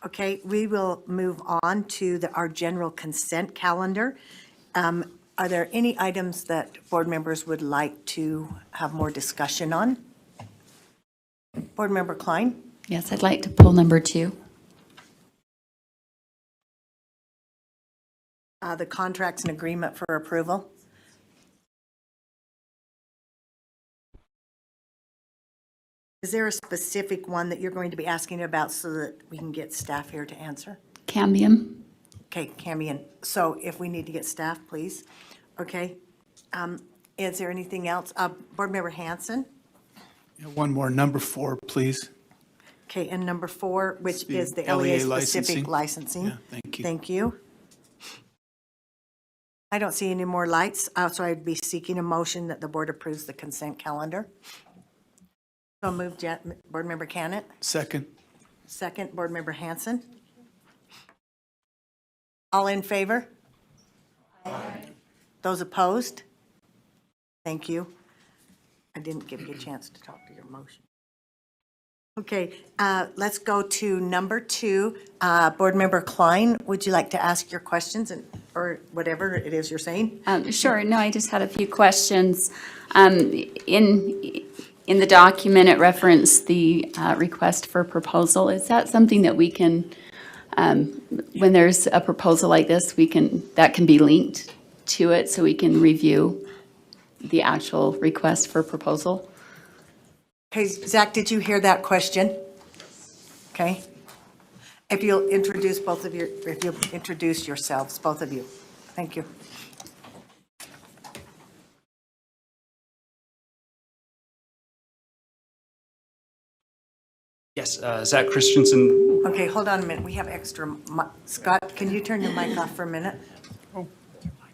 Okay, we will move on to our general consent calendar. Are there any items that board members would like to have more discussion on? Board Member Klein? Yes, I'd like to pull number 2. The contracts and agreement for approval. Is there a specific one that you're going to be asking about so that we can get staff here to answer? Cambian. Okay, Cambian. So if we need to get staff, please. Okay. Is there anything else? Board Member Hanson? One more, number 4, please. Okay, and number 4, which The is the LEA LEA-specific licensing. licensing. Yeah, thank you. Thank you. I don't see any more lights, so I'd be seeking a motion that the board approves the consent calendar. So moved, Board Member Cannett. Second. Second, Board Member Hanson. All in favor? Aye. Those opposed? Thank you. I didn't give you a chance to talk to your motion. Okay, let's go to number 2. Board Member Klein, would you like to ask your questions or whatever it is you're saying? Sure. No, I just had a few questions. In the document, it referenced the request for proposal. Is that something that we can, when there's a proposal like this, that can be linked to it so we can review the actual request for proposal? Okay, Zach, did you hear that question? Okay. If you'll introduce yourselves, both of you. Thank you. Yes, Zach Christensen. Okay, hold on a minute. We have extra. Scott, can you turn your mic off for a minute? Oh,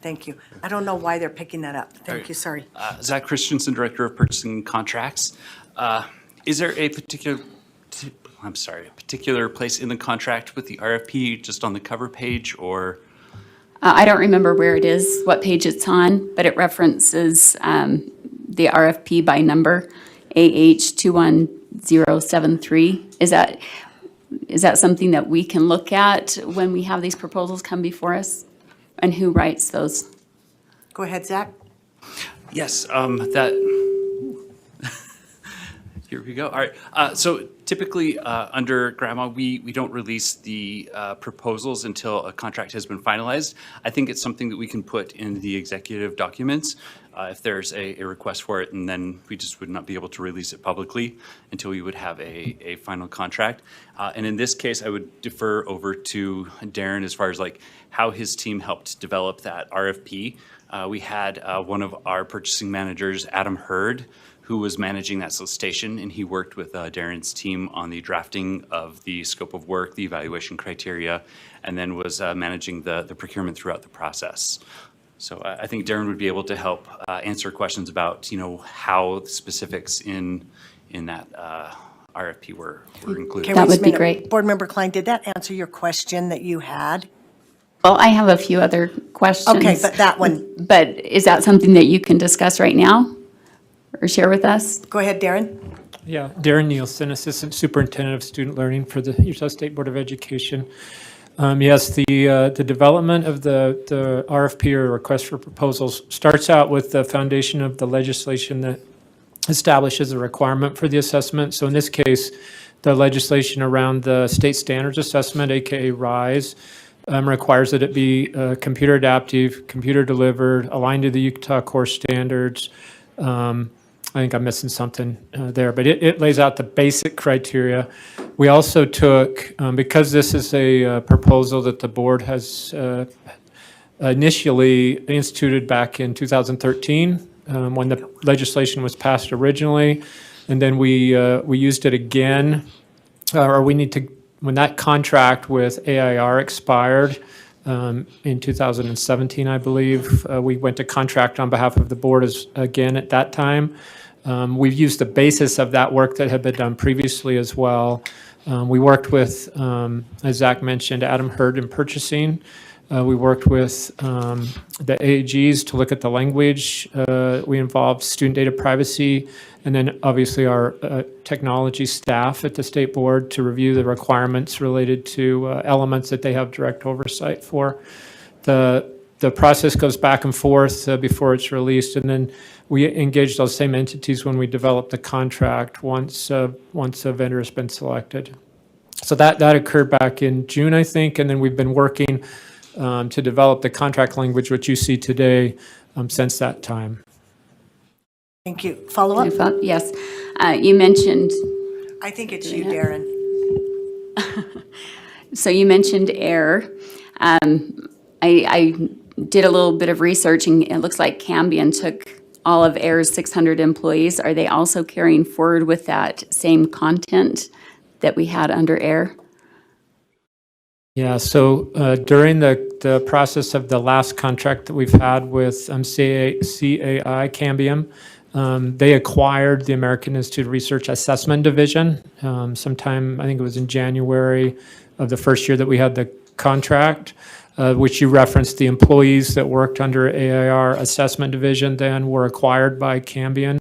thank you. I don't know why they're picking that up. Thank you, sorry. Zach Christensen, Director of Purchasing and Contracts. Is there a particular place in the contract with the RFP, just on the cover page, or? I don't remember where it is, what page it's on, but it references the RFP by number, AH21073. Is that something that we can look at when we have these proposals come before us? And who writes those? Go ahead, Zach. Yes, here we go. All right. So typically, under GRAMA, we don't release the proposals until a contract has been finalized. I think it's something that we can put in the executive documents if there's a request for it, and then we just would not be able to release it publicly until we would have a final contract. And in this case, I would defer over to Darren as far as like how his team helped develop that RFP. We had one of our purchasing managers, Adam Hurd, who was managing that solicitation, and he worked with Darren's team on the drafting of the scope of work, the evaluation criteria, and then was managing the procurement throughout the process. So I think Darren would be able to help answer questions about, how the specifics in that RFP were included. Okay, That wait a would be minute. great. Board Member Klein, did that answer your question that you had? Well, I have a few other questions. Okay, but that one, But is that something that you can discuss right now or share with us? go ahead, Darren. Yeah, Darren Nielsen, Assistant Superintendent of Student Learning for the Utah State Board of Education. Yes, the development of the RFP or request for proposals starts out with the foundation of the legislation that establishes a requirement for the assessment. So in this case, the legislation around the state standards assessment, aka RISE, requires that it be computer adaptive, computer delivered, aligned to the Utah core standards. I think I'm missing something there, but it lays out the basic criteria. We also took, because this is a proposal that the board has initially instituted back in 2013, when the legislation was passed originally, and then we used it again, when that contract with AIR expired in 2017, I believe, we went to contract on behalf of the board again at that time. We've used the basis of that work that had been done previously as well. We worked with, as Zach mentioned, Adam Hurd in purchasing. We worked with the AAGs to look at the language. We involved student data privacy, and then obviously our technology staff at the state board to review the requirements related to elements that they have direct oversight for. The process goes back and forth before it's released, and then we engage those same entities when we develop the contract once a vendor has been selected. So that occurred back in June, I think, and then we've been working to develop the contract language, which you see today, since that time. Thank you. Follow up? Yes. You mentioned, I think it's you, Darren. so you mentioned AIR. I did a little bit of research, and it looks like Cambian took all of AIR's 600 employees. Are they also carrying forward with that same content that we had under AIR? Yeah, so during the process of the last contract that we've had with CAI, Cambian, they acquired the American Institute of Research Assessment Division sometime, I think it was in January of the first year that we had the contract, which you referenced. The employees that worked under AIR Assessment Division then were acquired by Cambian,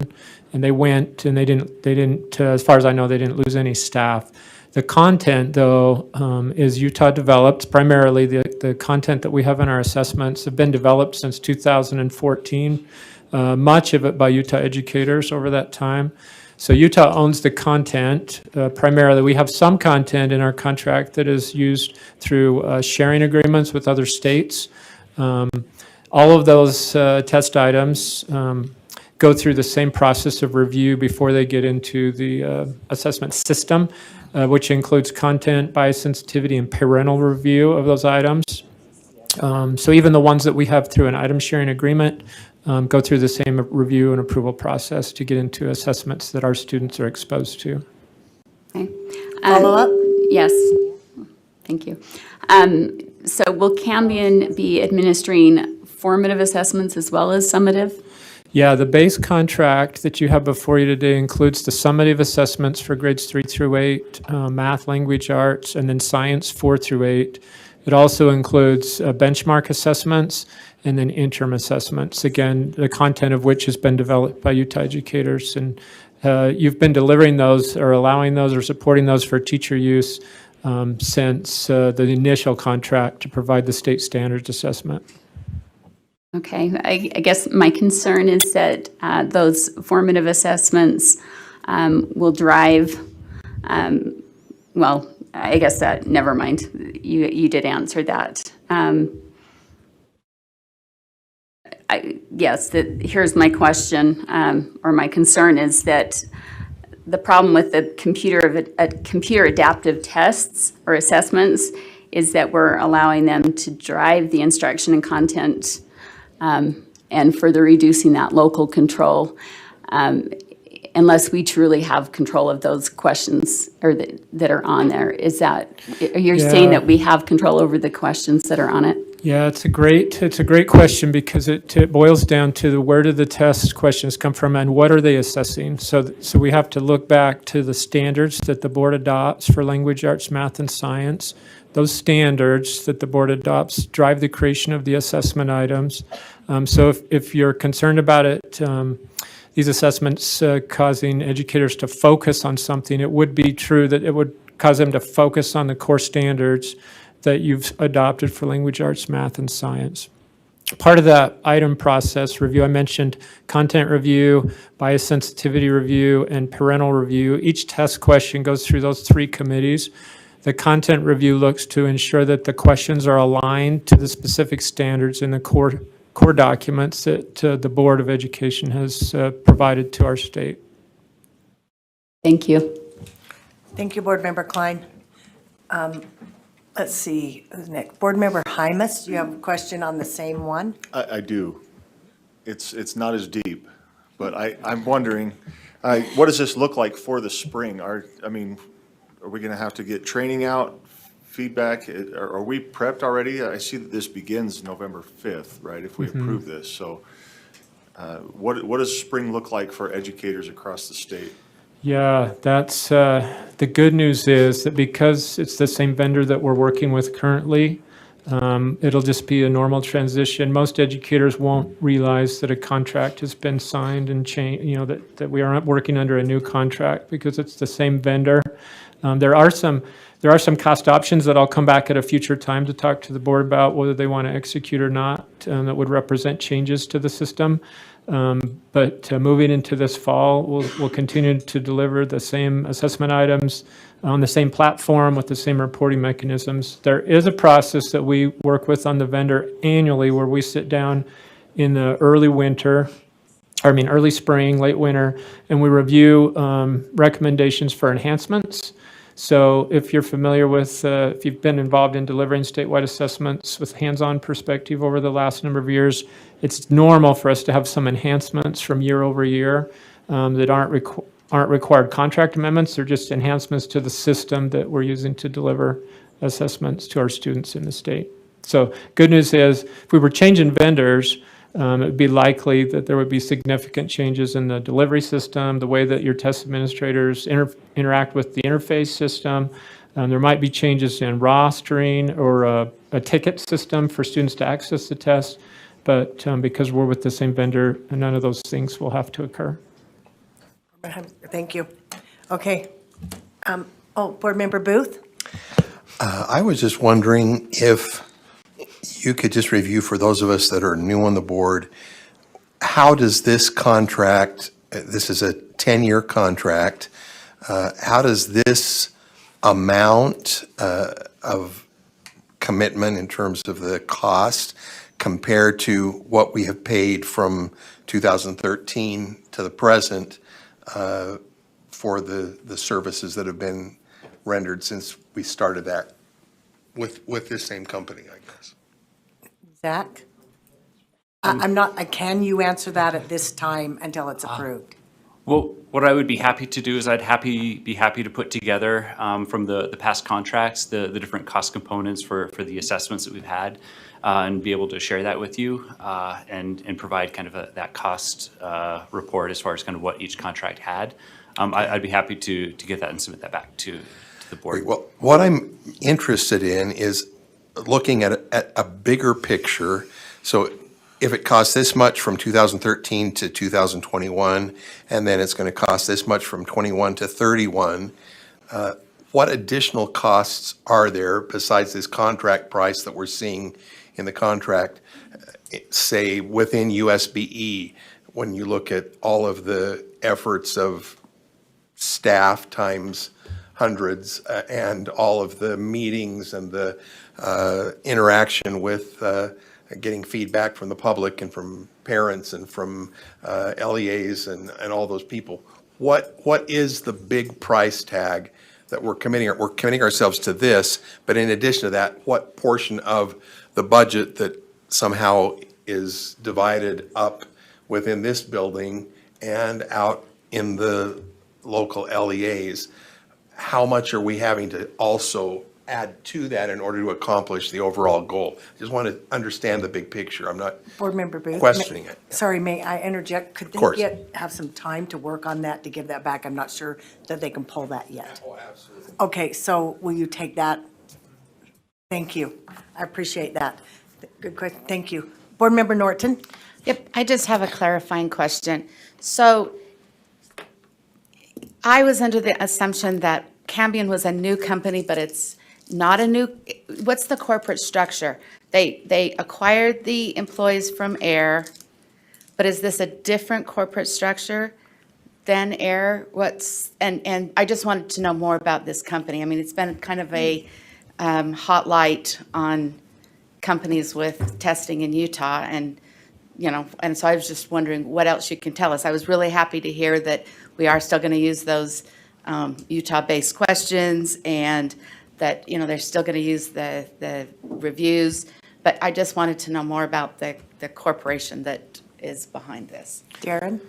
and they went, and they didn't, as far as I know, they didn't lose any staff. The content, though, is Utah developed. Primarily, the content that we have in our assessments have been developed since 2014, much of it by Utah educators over that time. So Utah owns the content. Primarily, we have some content in our contract that is used through sharing agreements with other states. All of those test items go through the same process of review before they get into the assessment system, which includes content, bias sensitivity, and parental review of those items. So even the ones that we have through an item sharing agreement go through the same review and approval process to get into assessments that our students are exposed to. Okay. Follow up? Yes. Thank you. So will Cambian be administering formative assessments as well as summative? Yeah, the base contract that you have before you today includes the summative assessments for grades 3 through 8, math, language, arts, and then science 4 through 8. It also includes benchmark assessments and then interim assessments, again, the content of which has been developed by Utah educators. And you've been delivering those or allowing those or supporting those for teacher use since the initial contract to provide the state standards assessment. Okay, I guess my concern is that those formative assessments will drive, well, I guess that, never mind, you did answer that. Here's my question, or my concern is that the problem with the computer adaptive tests or assessments is that we're allowing them to drive the instruction and content and further reducing that local control unless we truly have control of those questions or that are on there. Is that, you're saying that we have control over the questions that are on it? Yeah, it's a great question because it boils down to where do the test questions come from and what are they assessing? So we have to look back to the standards that the board adopts for language, arts, math, and science. Those standards that the board adopts drive the creation of the assessment items. So if you're concerned about it, these assessments causing educators to focus on something, it would be true that it would cause them to focus on the core standards that you've adopted for language, arts, math, and science. Part of that item process review, I mentioned content review, bias sensitivity review, and parental review. Each test question goes through those 3 committees. The content review looks to ensure that the questions are aligned to the specific standards in the core documents that the Board of Education has provided to our state. Thank you. Thank you, Board Member Klein. Let's see, who's next? Board Member Hymas, you have a question on the same one? I do. It's not as deep, but I'm wondering, what does this look like for the spring? Are we going to have to get training out, feedback? Are we prepped already? I see that this begins November 5th, right, if we approve this. So what does spring look like for educators across the state? Yeah, that's the good news is that because it's the same vendor that we're working with currently, It'll just be a normal transition. Most educators won't realize that a contract has been signed and that we aren't working under a new contract because it's the same vendor. There are some cost options that I'll come back at a future time to talk to the board about whether they want to execute or not, that would represent changes to the system. But moving into this fall, we'll continue to deliver the same assessment items on the same platform with the same reporting mechanisms. There is a process that we work with on the vendor annually where we sit down in the early spring, late winter, and we review recommendations for enhancements. So if you're familiar with, if you've been involved in delivering statewide assessments with hands-on perspective over the last number of years, it's normal for us to have some enhancements from year over year that aren't required contract amendments. They're just enhancements to the system that we're using to deliver assessments to our students in the state. So good news is, if we were changing vendors, it would be likely that there would be significant changes in the delivery system, the way that your test administrators interact with the interface system. There might be changes in rostering or a ticket system for students to access the test. But because we're with the same vendor, none of those things will have to occur. Thank you. Okay. Board Member Booth? I was just wondering if you could just review for those of us that are new on the board, how does this contract, this is a 10-year contract, how does this amount of commitment in terms of the cost compare to what we have paid from 2013 to the present for the services that have been rendered since we started that with this same company, I guess? Zach? Can you answer that at this time until it's approved? Well, what I would be happy to do is I'd be happy to put together from the past contracts, the different cost components for the assessments that we've had, and be able to share that with you and provide kind of that cost report as far as kind of what each contract had. I'd be happy to get that and submit that back to the board. Well, what I'm interested in is looking at a bigger picture. So if it costs this much from 2013 to 2021, and then it's going to cost this much from 21 to 31, what additional costs are there besides this contract price that we're seeing in the contract, say within USBE, when you look at all of the efforts of staff times hundreds and all of the meetings and the interaction with getting feedback from the public and from parents and from LEAs and all those people. What is the big price tag that we're committing? We're committing ourselves to this, but in addition to that, what portion of the budget that somehow is divided up within this building and out in the local LEAs, how much are we having to also add to that in order to accomplish the overall goal? I just want to understand the big picture. I'm not Board Member Booth? questioning it. Sorry, may I interject? Could course. they have some time to work on that to give that back? I'm not sure that they can pull that yet. Oh, absolutely. Okay, so will you take that? Thank you. I appreciate that. Good question. Thank you. Board Member Norton? Yep, I just have a clarifying question. So I was under the assumption that Cambian was a new company, but it's not a new, what's the corporate structure? They acquired the employees from Air, but is this a different corporate structure than Air? And I just wanted to know more about this company. I mean, it's been kind of a hot light on companies with testing in Utah, and and so I was just wondering what else you can tell us. I was really happy to hear that we are still going to use those Utah-based questions, and that they're still going to use the reviews. But I just wanted to know more about the corporation that is behind this. Darren?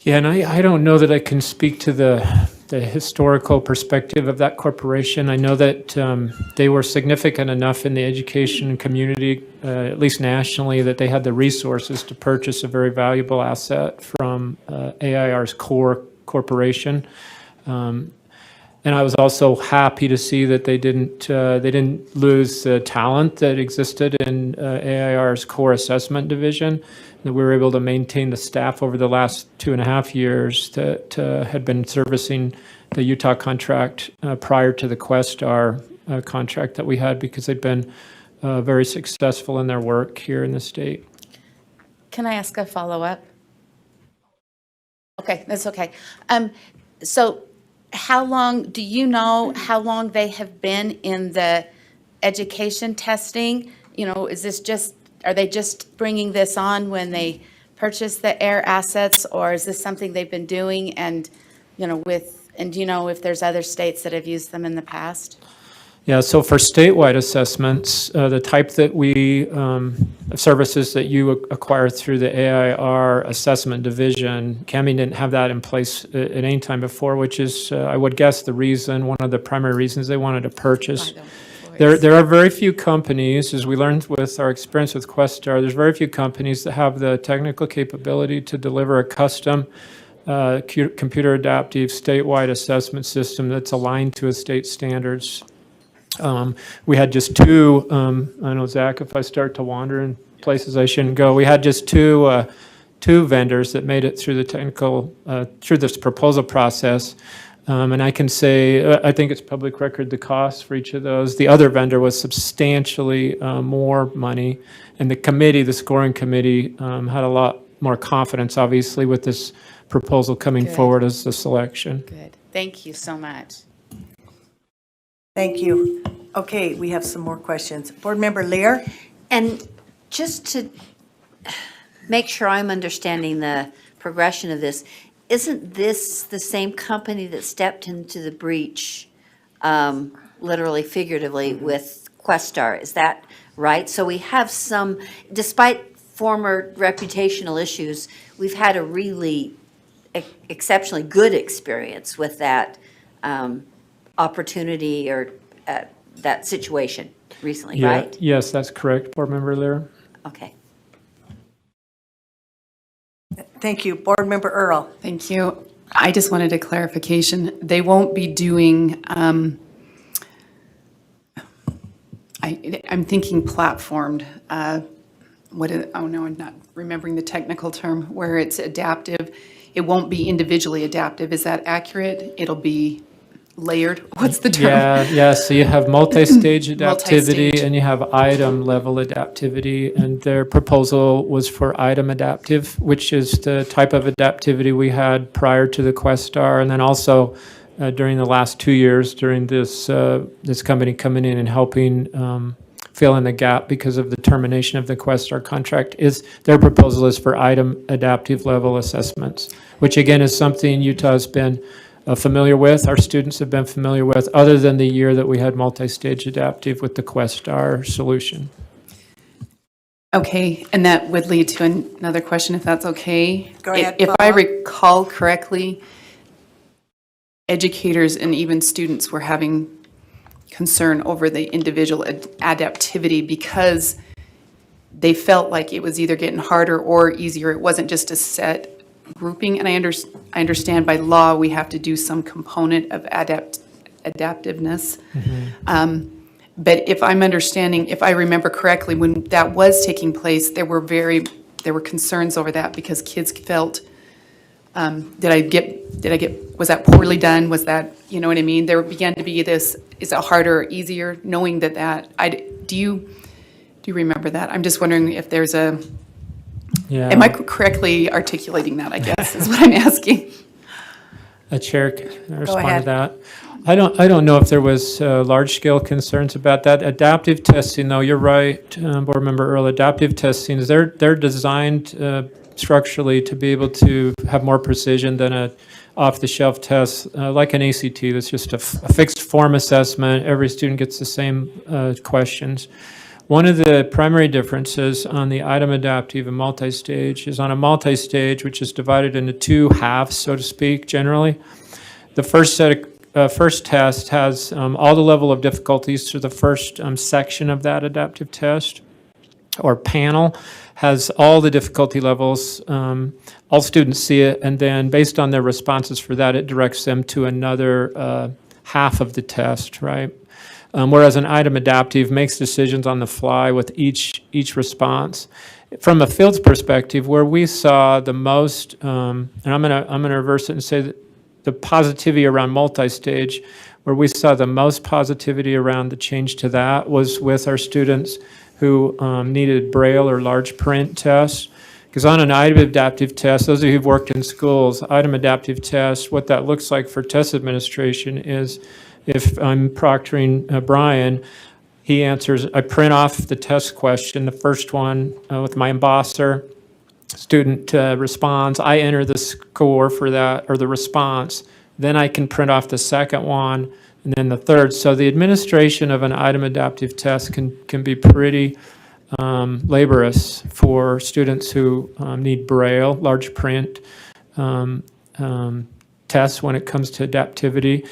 Yeah, and I don't know that I can speak to the historical perspective of that corporation. I know that they were significant enough in the education community, at least nationally, that they had the resources to purchase a very valuable asset from AIR's core corporation. And I was also happy to see that they didn't lose the talent that existed in AIR's core assessment division, that we were able to maintain the staff over the last 2.5 years that had been servicing the Utah contract prior to the Questar contract that we had, because they've been very successful in their work here in the state. Can I ask a follow-up? Okay, that's okay. So do you know how long they have been in the education testing? You know, are they just bringing this on when they purchase the air assets, or is this something they've been doing and, you know, do you know if there's other states that have used them in the past? Yeah, so for statewide assessments, the type that services that you acquire through the AIR assessment division, Cambian didn't have that in place at any time before, which is, I would guess, one of the primary reasons they wanted to purchase. There are very few companies, as we learned with our experience with Questar, there's very few companies that have the technical capability to deliver a custom computer adaptive statewide assessment system that's aligned to a state standards. We had just two, I know, Zach, if I start to wander in places I shouldn't go, we had just two vendors that made it through the through this proposal process. And I can say, I think it's public record, the cost for each of those. The other vendor was substantially more money. And the scoring committee had a lot more confidence, obviously, with this proposal coming Good. forward as the selection. Good. Thank you so much. Thank you. Okay, we have some more questions. Board Member Lear? And just to make sure I'm understanding the progression of this, isn't this the same company that stepped into the breach, literally, figuratively, with Questar? Is that right? So we have despite former reputational issues, we've had a really exceptionally good experience with that opportunity or that situation recently, Yeah, right? yes, that's correct, Board Member Lear. Okay. Thank you. Board Member Earl? Thank you. I just wanted a clarification. They won't be doing, I'm thinking platformed. Oh no, I'm not remembering the technical term, where it's adaptive. It won't be individually adaptive. Is that accurate? It'll be layered? What's the term? Yeah, so you have multi-stage adaptivity Multi-stage. and you have item level adaptivity, and their proposal was for item adaptive, which is the type of adaptivity we had prior to the Questar, and then also during the last 2 years during this company coming in and helping fill in the gap because of the termination of the Questar contract. Their proposal is for item adaptive level assessments, which again is something Utah's been familiar with, our students have been familiar with, other than the year that we had multi-stage adaptive with the Questar solution. Okay, and that would lead to another question, if that's okay. Go ahead, If I Paula. recall correctly, educators and even students were having concern over the individual adaptivity because they felt like it was either getting harder or easier. It wasn't just a set grouping, and I understand by law we have to do some component of adaptiveness. But if I remember correctly, when that was taking place, there were concerns over that because kids felt, was that poorly done? Was that, you know what I mean? There began to be this, is it harder or easier, knowing do you remember that? I'm just wondering if there's am I correctly articulating that, I guess, is what I'm asking. A chair can respond ahead. to that. I don't know if there was large-scale concerns about that. Adaptive testing, though, you're right, Board Member Earl, adaptive testing, they're designed structurally to be able to have more precision than a off-the-shelf test, like an ACT, that's just a fixed form assessment. Every student gets the same questions. One of the primary differences on the item adaptive and multi-stage is on a multi-stage, which is divided into two halves, so to speak, generally. The first test has all the level of difficulties to the first section of that adaptive test, or panel, has all the difficulty levels. All students see it, and then based on their responses for that, it directs them to another half of the test, right? Whereas an item adaptive makes decisions on the fly with each response. From a fields perspective, where we saw the most, and I'm gonna reverse it and say that the positivity around multi-stage, where we saw the most positivity around the change to that was with our students who needed Braille or large print tests. Because on an item adaptive test, those of you who've worked in schools, item adaptive test, what that looks like for test administration is if I'm proctoring Brian, he answers, I print off the test question, the first one with my embosser, student responds, I enter the score for that, or the response, then I can print off the second one, and then the third. So the administration of an item adaptive test can be pretty laborious for students who need Braille, large print tests when it comes to adaptivity.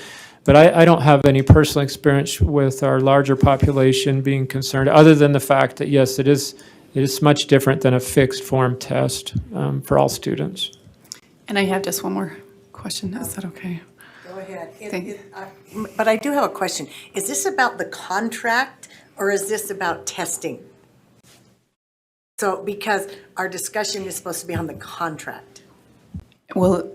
But I don't have any personal experience with our larger population being concerned, other than the fact that, yes, it is much different than a fixed form test for all students. And I have just one more question. Is that okay? Go ahead. Thank- But I do have a question. Is this about the contract or is this about testing? So, because our discussion is supposed to be on the contract. Well,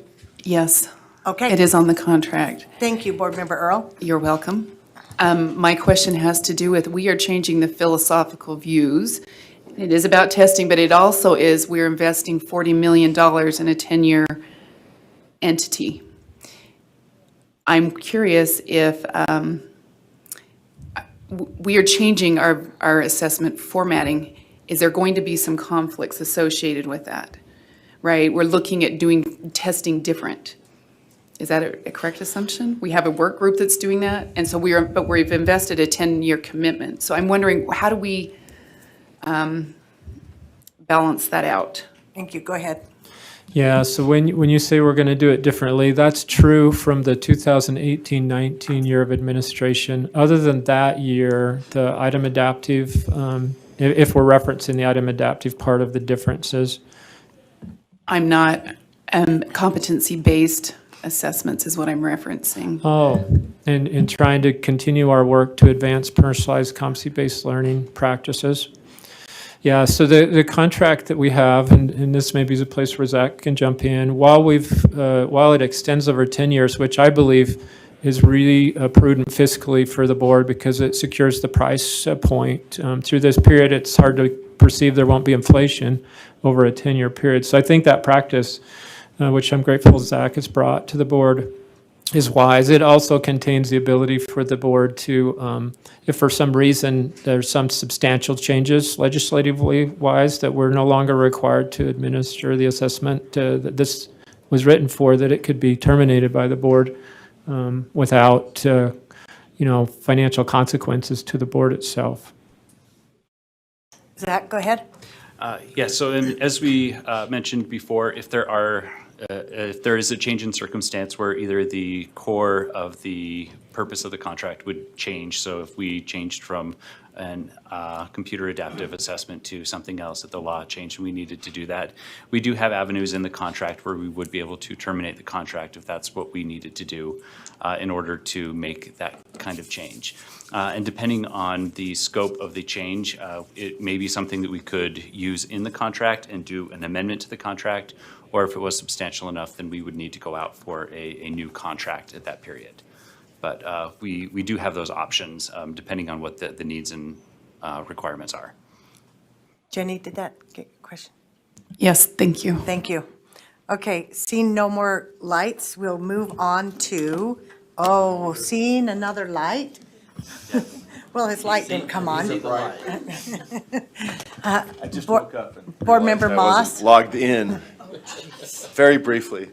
yes, Okay. it is on the contract. Thank you, Board Member Earl. You're welcome. My question has to do with, we are changing the philosophical views. It is about testing, but it also is, we're investing $40 million in a 10-year entity. I'm curious if we are changing our assessment formatting. Is there going to be some conflicts associated with that? Right? We're looking at doing testing different. Is that a correct assumption? We have a work group that's doing that, and so but we've invested a 10-year commitment. So I'm wondering, how do we balance that out? Thank you. Go ahead. Yeah, so when you say we're going to do it differently, that's true from the 2018-19 year of administration. Other than that year, the item adaptive, if we're referencing the item adaptive part of the differences. I'm not, competency-based assessments is what I'm referencing. Oh, and in trying to continue our work to advance personalized competency-based learning practices. Yeah, so the contract that we have, and this maybe is a place where Zach can jump in, while it extends over 10 years, which I believe is really prudent fiscally for the board because it secures the price point. Through this period, it's hard to perceive there won't be inflation over a 10-year period. So I think that practice, which I'm grateful Zach has brought to the board, is wise. It also contains the ability for the board to, if for some reason there's some substantial changes legislatively wise that we're no longer required to administer the assessment that this was written for, that it could be terminated by the board without, financial consequences to the board itself. Zach, go ahead. Yeah, so as we mentioned before, if there is a change in circumstance where either the core of the purpose of the contract would change, so if we changed from an computer adaptive assessment to something else, that the law changed and we needed to do that, we do have avenues in the contract where we would be able to terminate the contract if that's what we needed to do in order to make that kind of change. And depending on the scope of the change, it may be something that we could use in the contract and do an amendment to the contract, or if it was substantial enough, then we would need to go out for a new contract at that period. But we do have those options depending on what the needs and requirements are. Jenny, did that get your question? Yes, thank you. Thank you. Okay, seeing no more lights, we'll move on to, seeing another light? Well, his light didn't come on. I just Board- woke up and Board realized Member I Moss? wasn't logged in. Very briefly,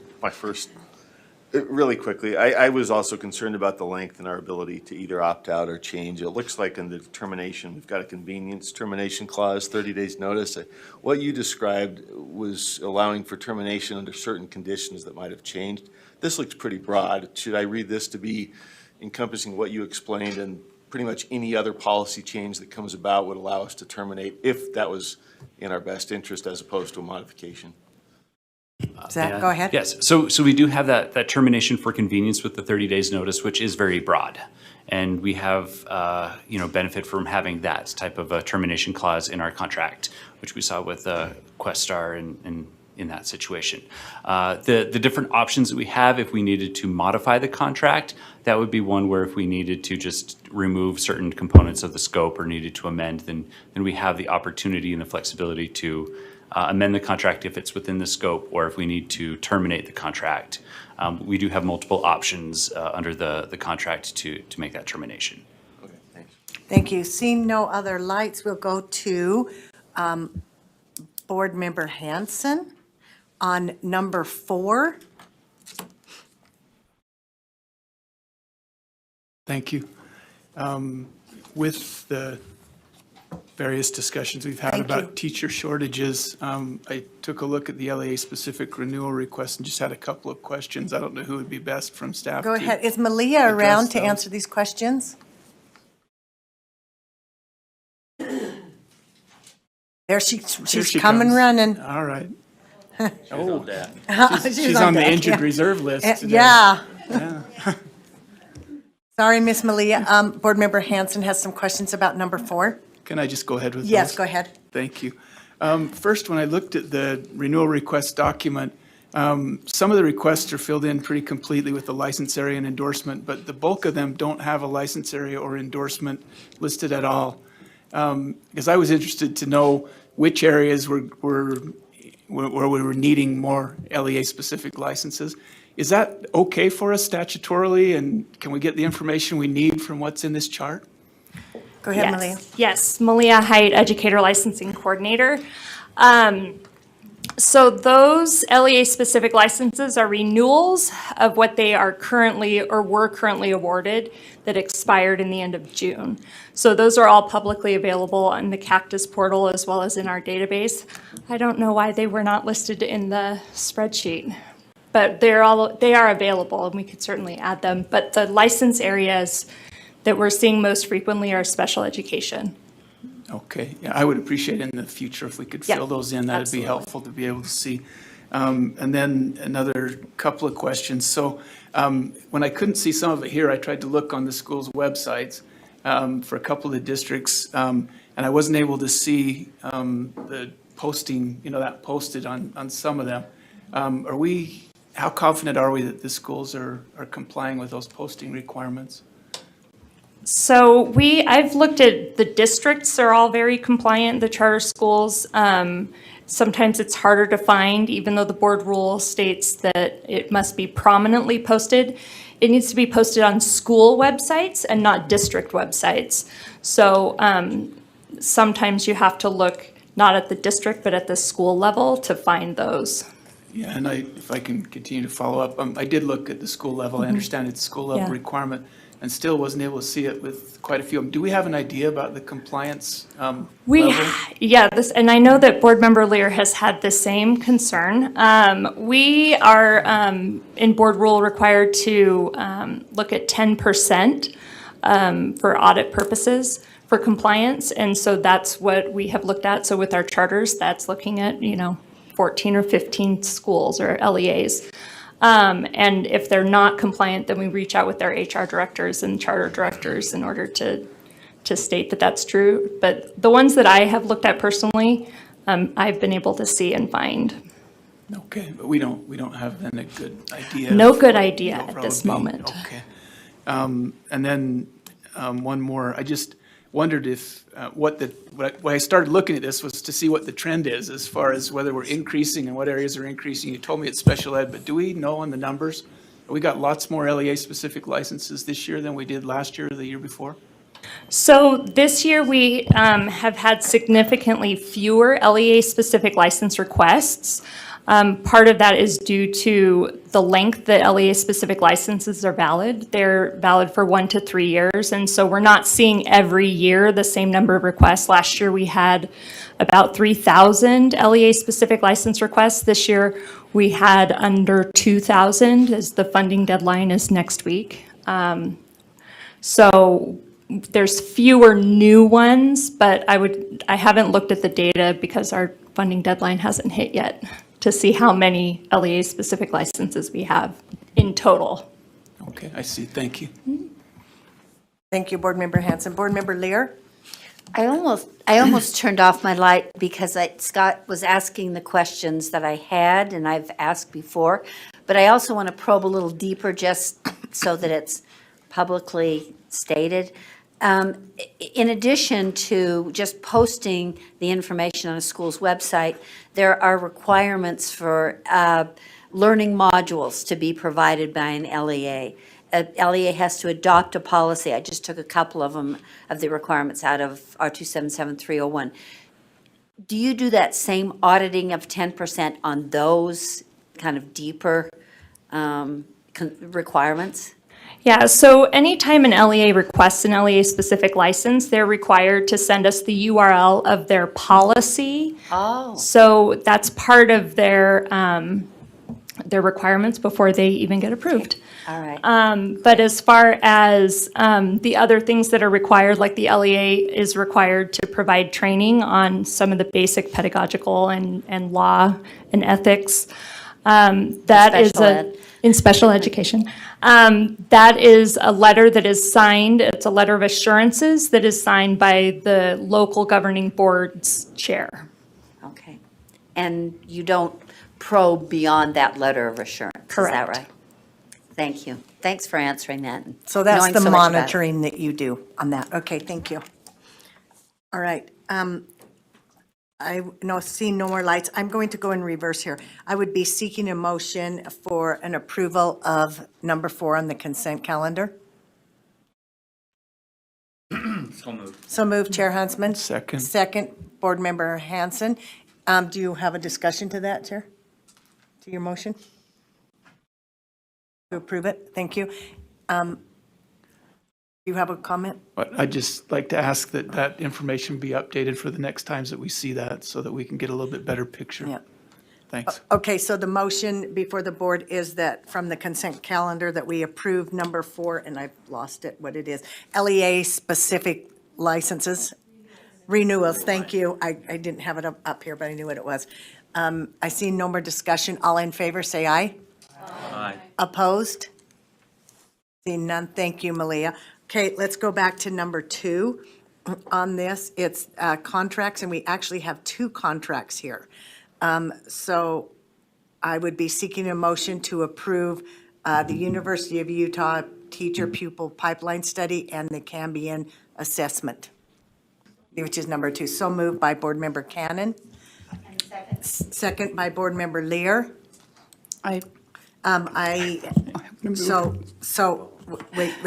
really quickly, I was also concerned about the length and our ability to either opt out or change. It looks like in the termination, we've got a convenience termination clause, 30 days notice. What you described was allowing for termination under certain conditions that might have changed. This looks pretty broad. Should I read this to be encompassing what you explained, and pretty much any other policy change that comes about would allow us to terminate if that was in our best interest as opposed to a modification? Zach, go ahead. Yes, so we do have that termination for convenience with the 30 days notice, which is very broad. And we have, benefit from having that type of a termination clause in our contract, which we saw with Questar and in that situation. The different options that we have, if we needed to modify the contract, that would be one where if we needed to just remove certain components of the scope or needed to amend, then we have the opportunity and the flexibility to amend the contract if it's within the scope, or if we need to terminate the contract. We do have multiple options under the contract to make that termination. Okay, thanks. Thank you. Seeing no other lights, we'll go to Board Member Hanson on number 4. Thank you. With the various discussions we've had Thank you. about teacher shortages, I took a look at the LEA-specific renewal request and just had a couple of questions. I don't know who would be best from staff. Go to ahead. Is Malia around to those. answer these questions? There she's she coming comes. running. All right. She's She's on the deck, injured yeah. reserve list today. Yeah. Sorry, Miss Malia. Board Member Hanson has some questions about number 4. Can I just go ahead with those? Yes, go ahead. Thank you. First, when I looked at the renewal request document, some of the requests are filled in pretty completely with the license area and endorsement, but the bulk of them don't have a license area or endorsement listed at all. Because I was interested to know which areas where we were needing more LEA-specific licenses. Is that okay for us statutorily, and can we get the information we need from what's in this chart? Go ahead, Malia. Yes, Malia Height, Educator Licensing Coordinator. So those LEA-specific licenses are renewals of what they are currently or were currently awarded that expired in the end of June. So those are all publicly available on the Cactus portal as well as in our database. I don't know why they were not listed in the spreadsheet, but they are available and we could certainly add them. But the license areas that we're seeing most frequently are special education. Okay, yeah, I would appreciate in the future if we could Yeah, fill those in. That'd be absolutely. helpful to be able to see. And then another couple of questions. So when I couldn't see some of it here, I tried to look on the school's websites for a couple of the districts, and I wasn't able to see the posting, that posted on some of them. How confident are we that the schools are complying with those posting requirements? So I've looked at the districts are all very compliant, the charter schools. Sometimes it's harder to find, even though the board rule states that it must be prominently posted. It needs to be posted on school websites and not district websites. So sometimes you have to look not at the district, but at the school level to find those. Yeah, and if I can continue to follow up, I did look at the school level. I understand it's a school level Yeah. requirement, and still wasn't able to see it with quite a few of them. Do we have an idea about the compliance level? And I know that Board Member Lear has had the same concern. We are in board rule required to look at 10% for audit purposes for compliance, and so that's what we have looked at. So with our charters, that's looking at 14 or 15 schools or LEAs. And if they're not compliant, then we reach out with our HR directors and charter directors in order to state that that's true. But the ones that I have looked at personally, I've been able to see and find. Okay, but we don't have then a good idea. No of good what idea the at overall this would be. moment. Okay. And then one more, I just wondered if, when I started looking at this was to see what the trend is as far as whether we're increasing and what areas are increasing. You told me it's special ed, but do we know on the numbers? We got lots more LEA-specific licenses this year than we did last year or the year before? So this year, we have had significantly fewer LEA-specific license requests. Part of that is due to the length that LEA-specific licenses are valid. They're valid for 1 to 3 years, and so we're not seeing every year the same number of requests. Last year, we had about 3,000 LEA-specific license requests. This year, we had under 2,000, as the funding deadline is next week. So there's fewer new ones, but I haven't looked at the data because our funding deadline hasn't hit yet to see how many LEA-specific licenses we have in total. Okay, I see, thank you. Thank you, Board Member Hanson. Board Member Lear? I almost turned off my light because Scott was asking the questions that I had and I've asked before. But I also want to probe a little deeper just so that it's publicly stated. In addition to just posting the information on a school's website, there are requirements for learning modules to be provided by an LEA. LEA has to adopt a policy. I just took a couple of them, of the requirements out of R277301. Do you do that same auditing of 10% on those kind of deeper requirements? Yeah, so anytime an LEA requests an LEA-specific license, they're required to send us the URL of their policy. Oh. So that's part of their requirements before they even get approved. All right. But as far as the other things that are required, like the LEA is required to provide training on some of the basic pedagogical and law and ethics. That is Special ed. in special education. That is a letter that is signed, it's a letter of assurances that is signed by the local governing board's chair. Okay. And you don't probe beyond that letter of assurance? Is that Correct. right? Thank you. Thanks for answering that. and So that's knowing the so much about it. monitoring that you do on that. Okay, thank you. All right. I no, seeing no more lights. I'm going to go in reverse here. I would be seeking a motion for an approval of number 4 on the consent calendar. So moved, Chair Huntsman. Second. Second, Board Member Hanson. Do you have a discussion to that, Chair? To your motion? To approve it? Thank you. You have a comment? But I'd just like to ask that that information be updated for the next times that we see that, so that we can get a little bit better picture. Yeah. Thanks. Okay, so the motion before the board is that from the consent calendar that we approve number 4, and I've lost it, what it is, LEA-specific licenses, renewals, thank you. I didn't have it up here, but I knew what it was. I see no more discussion. All in favor, say aye. Aye. Opposed? Seeing none, thank you, Malia. Okay, let's go back to number 2 on this. It's contracts, and we actually have 2 contracts here. So I would be seeking a motion to approve the University of Utah Teacher-Pupil Pipeline Study and the Cambian Assessment, which is number 2. So moved by Board Member Cannon. Second by Board Member Lear. Wait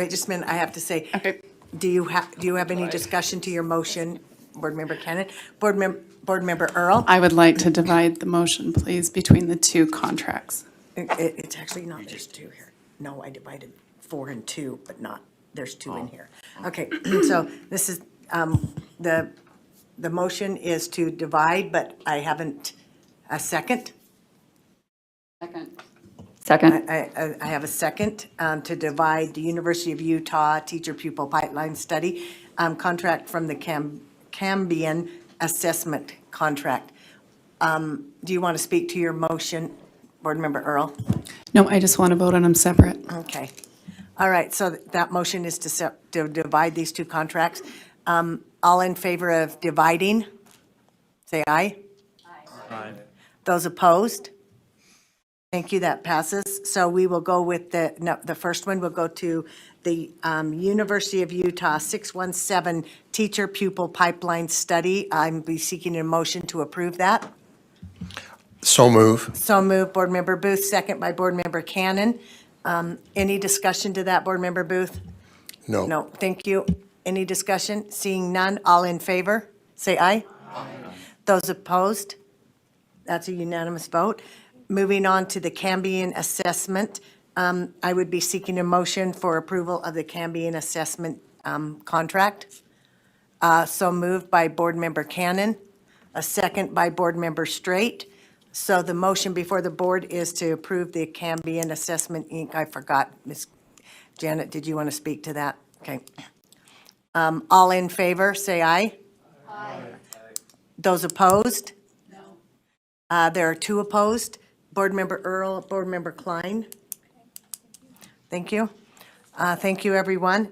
just a minute, I have to say. Okay. Do you have any discussion to your motion, Board Member Cannon? Board Member Earl? I would like to divide the motion, please, between the 2 contracts. It's actually not, there's 2 here. No, I divided 4 and 2, but not, there's 2 in here. Okay, so this is, the motion is to divide, but I haven't, a second? Second. I have a second to divide the University of Utah Teacher-Pupil Pipeline Study contract from the Cambian Assessment contract. Do you want to speak to your motion, Board Member Earl? No, I just want to vote on them separate. Okay. All right, so that motion is to divide these 2 contracts. All in favor of dividing, say aye. Aye. Those opposed? Thank you, that passes. So we will go with the first one, we'll go to the University of Utah 617 Teacher Pupil Pipeline Study. I'm be seeking a motion to approve that. So move. So moved, Board Member Booth, second by Board Member Cannon. Any discussion to that, Board Member Booth? No. No, thank you. Any discussion? Seeing none, all in favor, say aye. Aye. Those opposed? That's a unanimous vote. Moving on to the Cambian Assessment, I would be seeking a motion for approval of the Cambian Assessment contract. So moved by Board Member Cannon, a second by Board Member Straight. So the motion before the board is to approve the Cambian Assessment, Inc. I forgot, Ms. Janet, did you want to speak to that? Okay. All in favor, say aye. Aye. Those opposed? There are 2 opposed. Board Member Earl, Board Member Klein. Thank you. Thank you, everyone.